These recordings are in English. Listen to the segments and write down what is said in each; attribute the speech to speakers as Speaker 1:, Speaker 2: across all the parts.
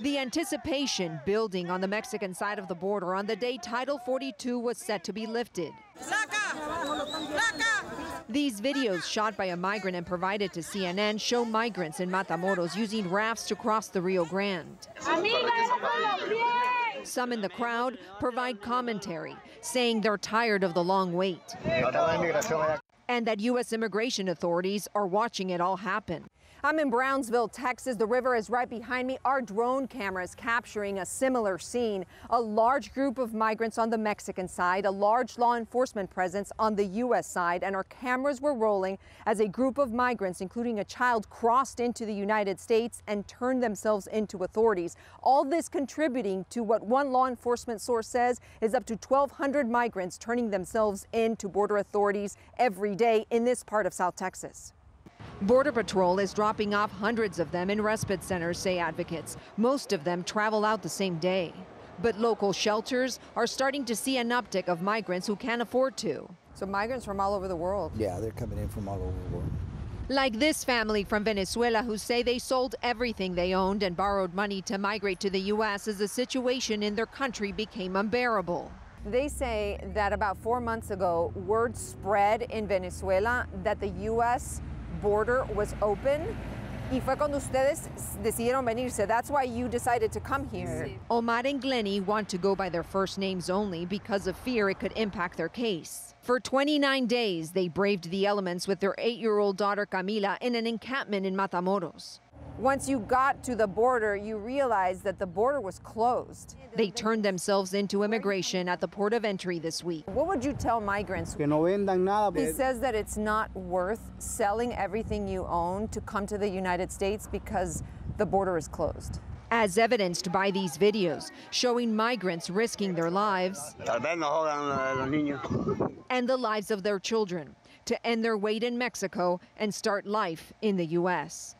Speaker 1: The anticipation building on the Mexican side of the border on the day Title 42 was set to be lifted. These videos shot by a migrant and provided to CNN show migrants in Matamoros using rafts to cross the Rio Grande. Some in the crowd provide commentary, saying they're tired of the long wait and that U.S. immigration authorities are watching it all happen. I'm in Brownsville, Texas. The river is right behind me. Our drone cameras capturing a similar scene. A large group of migrants on the Mexican side, a large law enforcement presence on the U.S. side, and our cameras were rolling as a group of migrants, including a child, crossed into the United States and turned themselves into authorities. All this contributing to what one law enforcement source says is up to 1,200 migrants turning themselves into border authorities every day in this part of South Texas. Border Patrol is dropping off hundreds of them in respite centers, say advocates. Most of them travel out the same day. But local shelters are starting to see an uptick of migrants who can't afford to. So migrants from all over the world?
Speaker 2: Yeah, they're coming in from all over the world.
Speaker 1: Like this family from Venezuela who say they sold everything they owned and borrowed money to migrate to the U.S. as the situation in their country became unbearable. They say that about 4 months ago, word spread in Venezuela that the U.S. border was open. Y fue cuando ustedes decidieron venirse. That's why you decided to come here. Sí. Omar and Glenny want to go by their first names only because of fear it could impact their case. For 29 days, they braved the elements with their 8-year-old daughter Camila in an encampment in Matamoros. Once you got to the border, you realized that the border was closed. They turned themselves into immigration at the port of entry this week. What would you tell migrants?
Speaker 2: Que no vendan nada.
Speaker 1: He says that it's not worth selling everything you own to come to the United States because the border is closed. As evidenced by these videos showing migrants risking their lives and the lives of their children to end their wait in Mexico and start life in the U.S.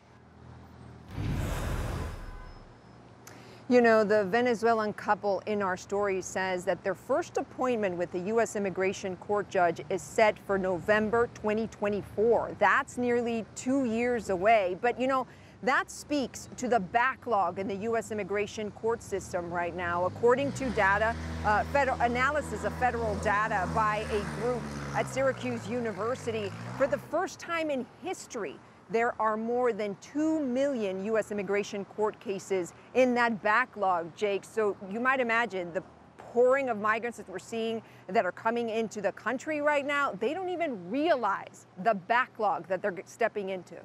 Speaker 1: You know, the Venezuelan couple in our story says that their first appointment with the U.S. Immigration Court judge is set for November 2024. That's nearly 2 years away. But, you know, that speaks to the backlog in the U.S. Immigration Court system right now. According to data, federal analysis of federal data by a group at Syracuse University, for the first time in history, there are more than 2 million U.S. immigration court cases in that backlog, Jake. So you might imagine the pouring of migrants that we're seeing that are coming into the country right now, they don't even realize the backlog that they're stepping into.